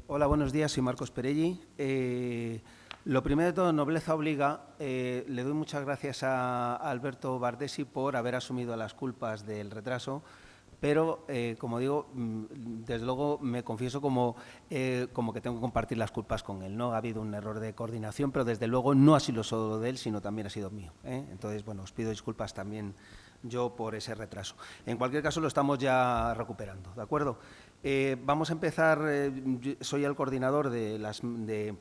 Hola, buenos días, soy Marcos Perelli. Lo primero de todo, nobleza obliga. Le doy muchas gracias a Alberto Bardesi por haber asumido las culpas del retraso, pero, como digo, desde luego me confieso como que tengo que compartir las culpas con él. No ha habido un error de coordinación, pero desde luego no ha sido solo de él, sino también ha sido mío. Entonces, bueno, os pido disculpas también yo por ese retraso. En cualquier caso, lo estamos ya recuperando, ¿de acuerdo? Vamos a empezar. Soy el coordinador de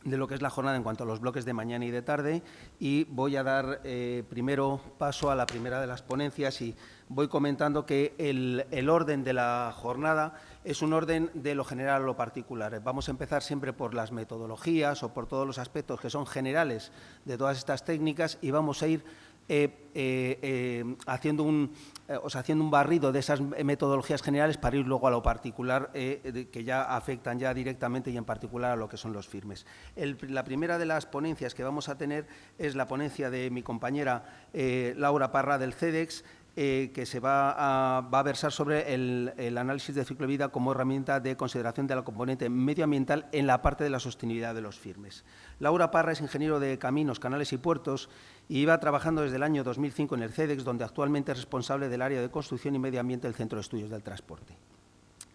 lo que es la jornada en cuanto a los bloques de mañana y de tarde, y voy a dar primero paso a la primera de las ponencias y voy comentando que el orden de la jornada es un orden de lo general a lo particular. Vamos a empezar siempre por las metodologías o por todos los aspectos que son generales de todas estas técnicas y vamos a ir haciendo un barrido de esas metodologías generales para ir luego a lo particular que ya afectan ya directamente y en particular a lo que son los firmes. La primera de las ponencias que vamos a tener es la ponencia de mi compañera Laura Parra del CEDEX, que se va a versar sobre el análisis de ciclo de vida como herramienta de consideración de la componente medioambiental en la parte de la sostenibilidad de los firmes. Laura Parra es ingeniero de caminos, canales y puertos y iba trabajando desde el año 2005 en el CEDEX, donde actualmente es responsable del área de construcción y medio ambiente del Centro de Estudios del Transporte.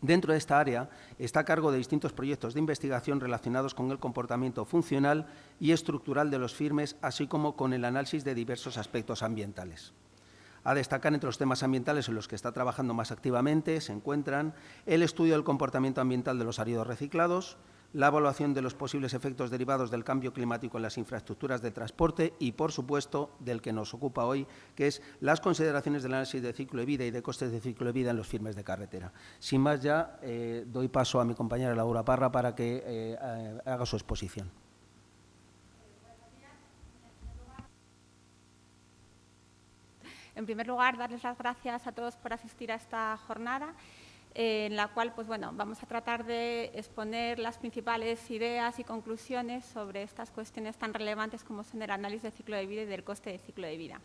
Dentro de esta área está a cargo de distintos proyectos de investigación relacionados con el comportamiento funcional y estructural de los firmes, así como con el análisis de diversos aspectos ambientales. A destacar entre los temas ambientales en los que está trabajando más activamente se encuentran el estudio del comportamiento ambiental de los áridos reciclados, la evaluación de los posibles efectos derivados del cambio climático en las infraestructuras de transporte y, por supuesto, del que nos ocupa hoy, que es las consideraciones del análisis de ciclo de vida y de costes de ciclo de vida en los firmes de carretera. Sin más, ya doy paso a mi compañera Laura Parra para que haga su exposición. En primer lugar, darles las gracias a todos por asistir a esta jornada, en la cual vamos a tratar de exponer las principales ideas y conclusiones sobre estas cuestiones tan relevantes como son el análisis de ciclo de vida y del coste de ciclo de vida.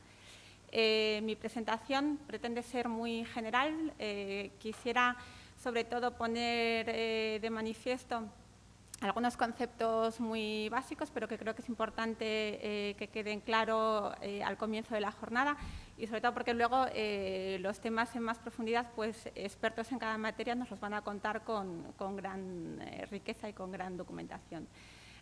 Mi presentación pretende ser muy general. Quisiera, sobre todo, poner de manifiesto algunos conceptos muy básicos, pero que creo que es importante que queden claros al comienzo de la jornada y sobre todo porque luego los temas en más profundidad, pues expertos en cada materia nos los van a contar con gran riqueza y con gran documentación.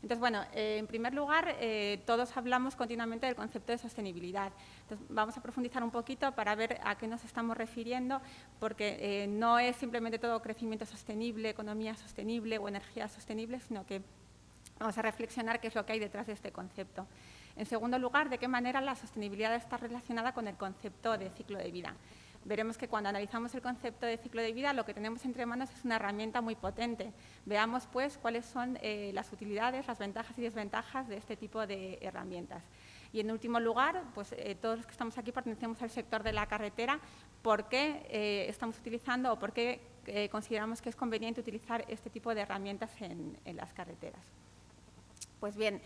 Entonces, en primer lugar, todos hablamos continuamente del concepto de sostenibilidad. Entonces, vamos a profundizar un poquito para ver a qué nos estamos refiriendo, porque no es simplemente todo crecimiento sostenible, economía sostenible o energía sostenible, sino que vamos a reflexionar qué es lo que hay detrás de este concepto. En segundo lugar, de qué manera la sostenibilidad está relacionada con el concepto de ciclo de vida. Veremos que cuando analizamos el concepto de ciclo de vida, lo que tenemos entre manos es una herramienta muy potente. Veamos, pues, cuáles son las utilidades, las ventajas y desventajas de este tipo de herramientas. Y, en último lugar, pues, todos los que estamos aquí pertenecemos al sector de la carretera. ¿Por qué estamos utilizando o por qué consideramos que es conveniente utilizar este tipo de herramientas en las carreteras? Pues bien,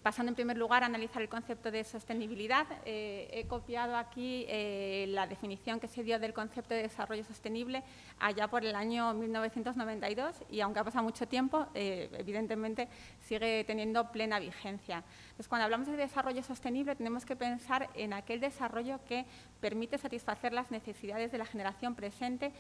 pasando en primer lugar a analizar el concepto de sostenibilidad, he copiado aquí la definición que se dio del concepto de desarrollo sostenible allá por el año 1992 y aunque ha pasado mucho tiempo, evidentemente sigue teniendo plena vigencia. Entonces, cuando hablamos de desarrollo sostenible tenemos que pensar en aquel desarrollo que permite satisfacer las necesidades de la generación presente,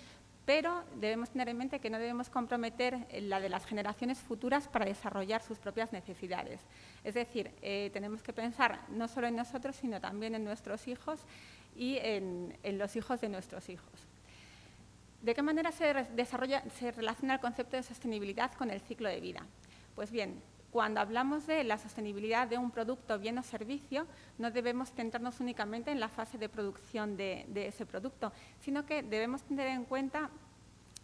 pero debemos tener en mente que no debemos comprometer la de las generaciones futuras para desarrollar sus propias necesidades. Es decir, tenemos que pensar no solo en nosotros, sino también en nuestros hijos y en los hijos de nuestros hijos. ¿De qué manera se relaciona el concepto de sostenibilidad con el ciclo de vida? Pues bien, cuando hablamos de la sostenibilidad de un producto, bien o servicio, no debemos centrarnos únicamente en la fase de producción de ese producto, sino que debemos tener en cuenta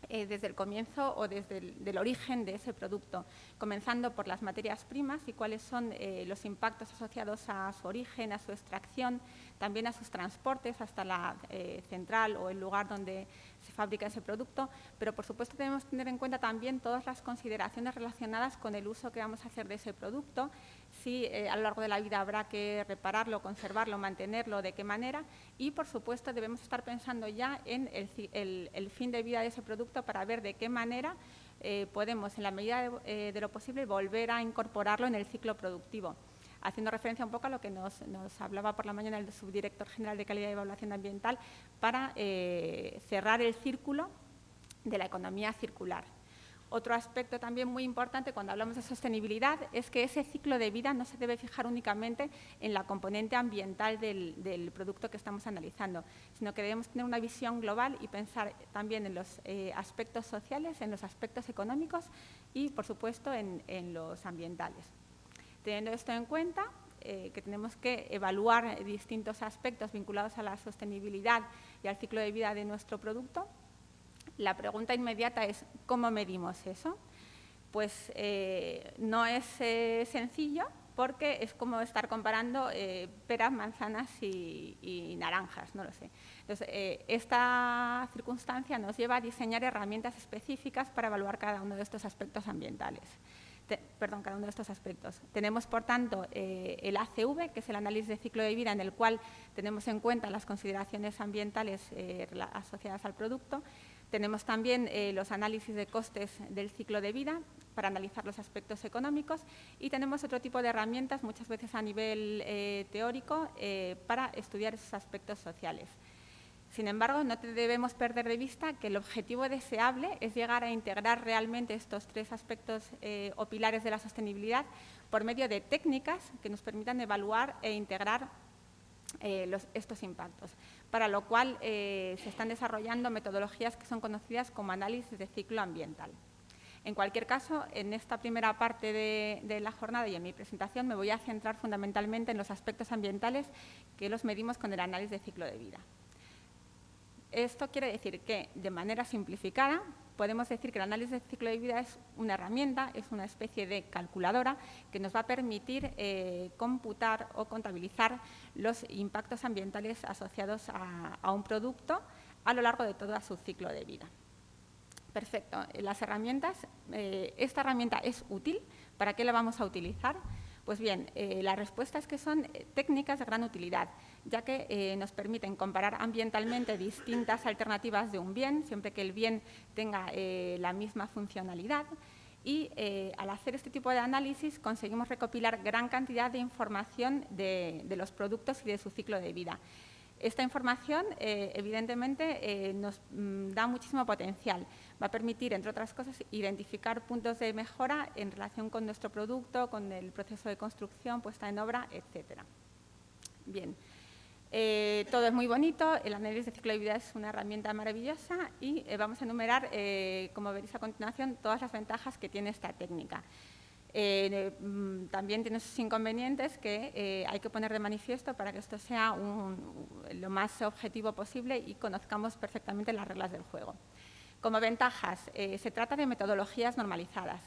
desde el comienzo o desde el origen de ese producto, comenzando por las materias primas y cuáles son los impactos asociados a su origen, a su extracción, también a sus transportes hasta la central o el lugar donde se fabrica ese producto, pero por supuesto debemos tener en cuenta también todas las consideraciones relacionadas con el uso que vamos a hacer de ese producto, si a lo largo de la vida habrá que repararlo, conservarlo, mantenerlo, de qué manera, y por supuesto debemos estar pensando ya en el fin de vida de ese producto para ver de qué manera podemos, en la medida de lo posible, volver a incorporarlo en el ciclo productivo, haciendo referencia un poco a lo que nos hablaba por la mañana el subdirector general de Calidad y Evaluación Ambiental, para cerrar el círculo de la economía circular. Otro aspecto también muy importante cuando hablamos de sostenibilidad es que ese ciclo de vida no se debe fijar únicamente en la componente ambiental del producto que estamos analizando, sino que debemos tener una visión global y pensar también en los aspectos sociales, en los aspectos económicos y, por supuesto, en los ambientales. Teniendo esto en cuenta, que tenemos que evaluar distintos aspectos vinculados a la sostenibilidad y al ciclo de vida de nuestro producto, la pregunta inmediata es ¿cómo medimos eso? Pues no es sencillo, porque es como estar comparando peras, manzanas y naranjas, no lo sé. Entonces, esta circunstancia nos lleva a diseñar herramientas específicas para evaluar cada uno de estos aspectos ambientales. Cada uno de estos aspectos. Tenemos, por tanto, el ACV, que es el análisis de ciclo de vida, en el cual tenemos en cuenta las consideraciones ambientales asociadas al producto. Tenemos también los análisis de costes del ciclo de vida para analizar los aspectos económicos y tenemos otro tipo de herramientas, muchas veces a nivel teórico, para estudiar esos aspectos sociales. Sin embargo, no debemos perder de vista que el objetivo deseable es llegar a integrar realmente estos tres aspectos o pilares de la sostenibilidad por medio de técnicas que nos permitan evaluar e integrar estos impactos, para lo cual se están desarrollando metodologías que son conocidas como análisis de ciclo ambiental. En cualquier caso, en esta primera parte de la jornada y en mi presentación me voy a centrar fundamentalmente en los aspectos ambientales que los medimos con el análisis de ciclo de vida. Esto quiere decir que, de manera simplificada, podemos decir que el análisis de ciclo de vida es una herramienta, es una especie de calculadora que nos va a permitir computar o contabilizar los impactos ambientales asociados a un producto a lo largo de todo su ciclo de vida. Perfecto. Las herramientas, ¿esta herramienta es útil? ¿Para qué la vamos a utilizar? Pues bien, la respuesta es que son técnicas de gran utilidad, ya que nos permiten comparar ambientalmente distintas alternativas de un bien, siempre que el bien tenga la misma funcionalidad, y al hacer este tipo de análisis conseguimos recopilar gran cantidad de información de los productos y de su ciclo de vida. Esta información, evidentemente, nos da muchísimo potencial. Va a permitir, entre otras cosas, identificar puntos de mejora en relación con nuestro producto, con el proceso de construcción, puesta en obra, etcétera. Bien, todo es muy bonito, el análisis de ciclo de vida es una herramienta maravillosa y vamos a enumerar, como veréis a continuación, todas las ventajas que tiene esta técnica. También tiene sus inconvenientes que hay que poner de manifiesto para que esto sea lo más objetivo posible y conozcamos perfectamente las reglas del juego. Como ventajas, se trata de metodologías normalizadas.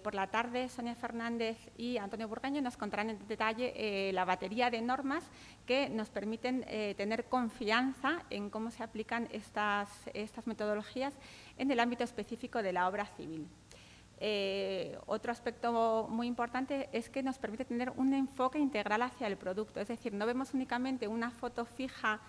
Por la tarde, Sonia Fernández y Antonio Burgaño nos contarán en detalle la batería de normas que nos permiten tener confianza en cómo se aplican estas metodologías en el ámbito específico de la obra civil. Otro aspecto muy importante es que nos permite tener un enfoque integral hacia el producto, es decir, no vemos únicamente una foto fija,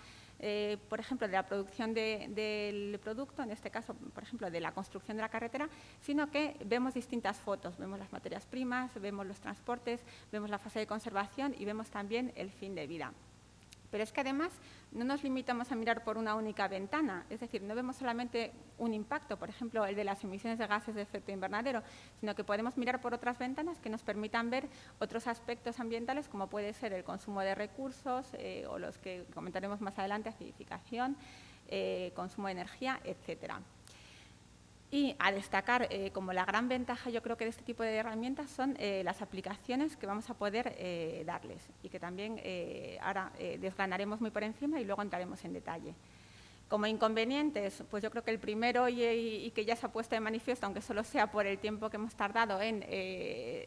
por ejemplo, de la producción del producto, en este caso, por ejemplo, de la construcción de la carretera, sino que vemos distintas fotos, vemos las materias primas, vemos los transportes, vemos la fase de conservación y vemos también el fin de vida. Pero es que además no nos limitamos a mirar por una única ventana, es decir, no vemos solamente un impacto, por ejemplo, el de las emisiones de gases de efecto invernadero, sino que podemos mirar por otras ventanas que nos permitan ver otros aspectos ambientales, como puede ser el consumo de recursos o los que comentaremos más adelante, acidificación, consumo de energía, etcétera. Y a destacar como la gran ventaja, yo creo que de este tipo de herramientas son las aplicaciones que vamos a poder darles y que también ahora desgranaremos muy por encima y luego entraremos en detalle. Como inconvenientes, pues yo creo que el primero y que ya se ha puesto de manifiesto, aunque solo sea por el tiempo que hemos tardado en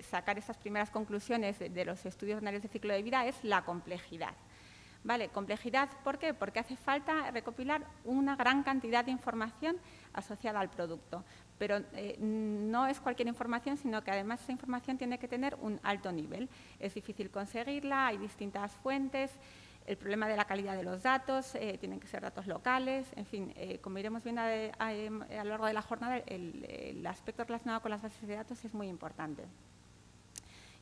sacar estas primeras conclusiones de los estudios de análisis de ciclo de vida, es la complejidad. Vale, complejidad, ¿por qué? Porque hace falta recopilar una gran cantidad de información asociada al producto, pero no es cualquier información, sino que además esa información tiene que tener un alto nivel. Es difícil conseguirla, hay distintas fuentes, El problema de la calidad de los datos, tienen que ser datos locales, en fin, como iremos viendo a lo largo de la jornada, el aspecto relacionado con las bases de datos es muy importante.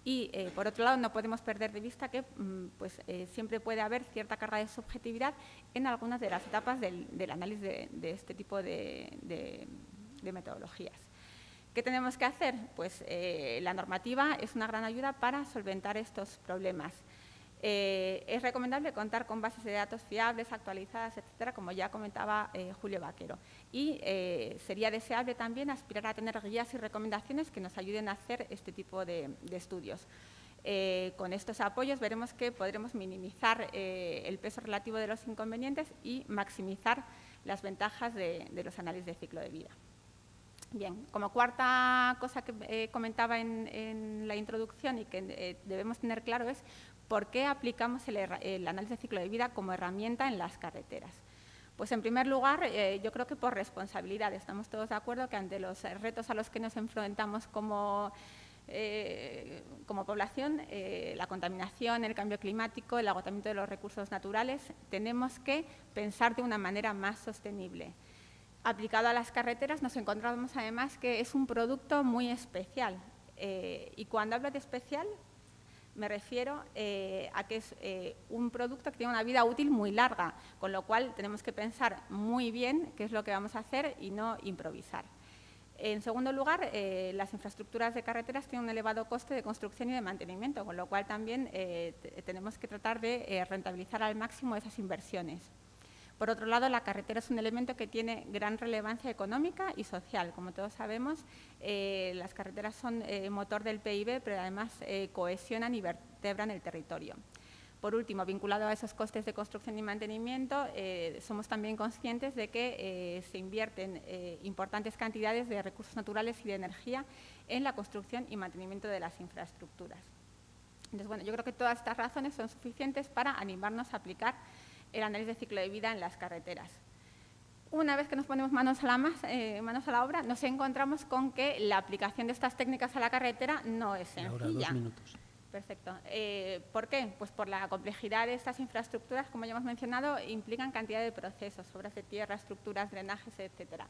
Y, por otro lado, no podemos perder de vista que siempre puede haber cierta carga de subjetividad en algunas de las etapas del análisis de este tipo de metodologías. ¿Qué tenemos que hacer? Pues la normativa es una gran ayuda para solventar estos problemas. Es recomendable contar con bases de datos fiables, actualizadas, etcétera, como ya comentaba Julio Vaquero. Y sería deseable también aspirar a tener guías y recomendaciones que nos ayuden a hacer este tipo de estudios. Con estos apoyos veremos que podremos minimizar el peso relativo de los inconvenientes y maximizar las ventajas de los análisis de ciclo de vida. Bien, como cuarta cosa que comentaba en la introducción y que debemos tener claro es por qué aplicamos el análisis de ciclo de vida como herramienta en las carreteras. Pues en primer lugar, yo creo que por responsabilidad. Estamos todos de acuerdo que ante los retos a los que nos enfrentamos como población, la contaminación, el cambio climático, el agotamiento de los recursos naturales, tenemos que pensar de una manera más sostenible. Aplicado a las carreteras nos encontramos además que es un producto muy especial. Y cuando hablo de especial, me refiero a que es un producto que tiene una vida útil muy larga, con lo cual tenemos que pensar muy bien qué es lo que vamos a hacer y no improvisar. En segundo lugar, las infraestructuras de carreteras tienen un elevado coste de construcción y de mantenimiento, con lo cual también tenemos que tratar de rentabilizar al máximo esas inversiones. Por otro lado, la carretera es un elemento que tiene gran relevancia económica y social. Como todos sabemos, las carreteras son motor del PIB, pero además cohesionan y vertebran el territorio. Por último, vinculado a esos costes de construcción y mantenimiento, somos también conscientes de que se invierten importantes cantidades de recursos naturales y de energía en la construcción y mantenimiento de las infraestructuras. Entonces, bueno, yo creo que todas estas razones son suficientes para animarnos a aplicar el análisis de ciclo de vida en las carreteras. Una vez que nos ponemos manos a la obra, nos encontramos con que la aplicación de estas técnicas a la carretera no es sencilla. Ahora 2 minutos. Perfecto. ¿Por qué? Pues por la complejidad de estas infraestructuras, como ya hemos mencionado, implican cantidad de procesos, obras de tierra, estructuras, drenajes, etcétera.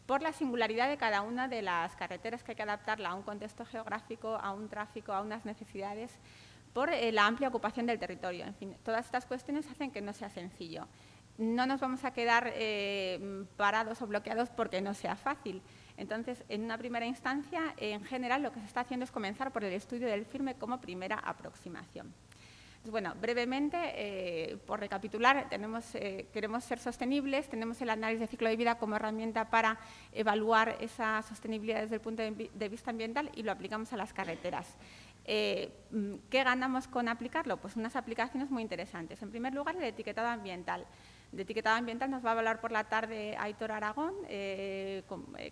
Por la singularidad de cada una de las carreteras, que hay que adaptarla a un contexto geográfico, a un tráfico, a unas necesidades, por la amplia ocupación del territorio. En fin, todas estas cuestiones hacen que no sea sencillo. No nos vamos a quedar parados o bloqueados porque no sea fácil. Entonces, en una primera instancia, en general, lo que se está haciendo es comenzar por el estudio del firme como primera aproximación. Entonces, bueno, brevemente, por recapitular, queremos ser sostenibles, tenemos el análisis de ciclo de vida como herramienta para evaluar esa sostenibilidad desde el punto de vista ambiental y lo aplicamos a las carreteras. ¿Qué ganamos con aplicarlo? Pues unas aplicaciones muy interesantes. En primer lugar, el etiquetado ambiental. De etiquetado ambiental nos va a hablar por la tarde Aitor Aragón,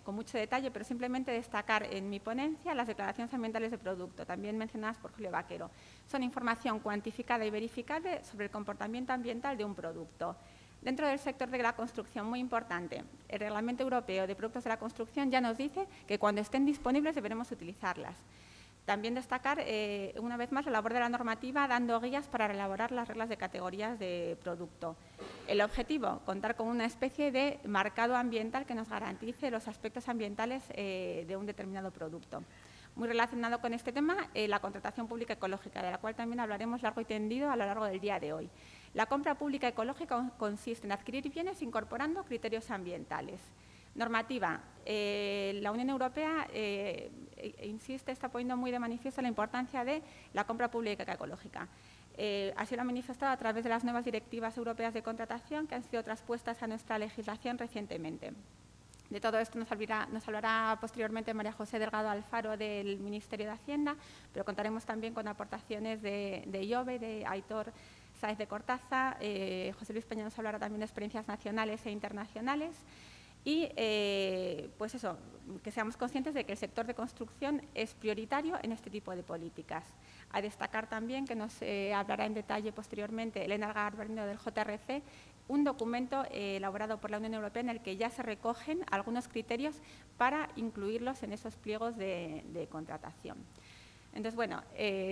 con mucho detalle, pero simplemente destacar en mi ponencia las declaraciones ambientales de producto, también mencionadas por Julio Vaquero. Son información cuantificada y verificable sobre el comportamiento ambiental de un producto. Dentro del sector de la construcción, muy importante, el Reglamento Europeo de Productos de la Construcción ya nos dice que cuando estén disponibles deberemos utilizarlas. También destacar, una vez más, la labor de la normativa dando guías para elaborar las reglas de categorías de producto. El objetivo, contar con una especie de marcado ambiental que nos garantice los aspectos ambientales de un determinado producto. Muy relacionado con este tema, la contratación pública ecológica, de la cual también hablaremos largo y tendido a lo largo del día de hoy. La compra pública ecológica consiste en adquirir bienes incorporando criterios ambientales. Normativa. La Unión Europea está poniendo muy de manifiesto la importancia de la compra pública ecológica. Así lo ha manifestado a través de las nuevas directivas europeas de contratación que han sido traspuestas a nuestra legislación recientemente. De todo esto nos hablará posteriormente María José Delgado Alfaro del Ministerio de Hacienda, pero contaremos también con aportaciones de IOBE, de Aitor Sáez de Cortaza. José Luis Peña nos hablará también de experiencias nacionales e internacionales. Y, pues eso, que seamos conscientes de que el sector de construcción es prioritario en este tipo de políticas. A destacar también que nos hablará en detalle posteriormente Elena Garbernero del JRC, un documento elaborado por la Unión Europea en el que ya se recogen algunos criterios para incluirlos en esos pliegos de contratación. Entonces, bueno,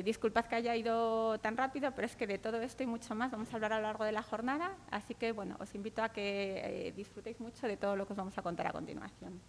disculpad que haya ido tan rápido, pero es que de todo esto y mucho más vamos a hablar a lo largo de la jornada, así que, bueno, os invito a que disfrutéis mucho de todo lo que os vamos a contar a continuación.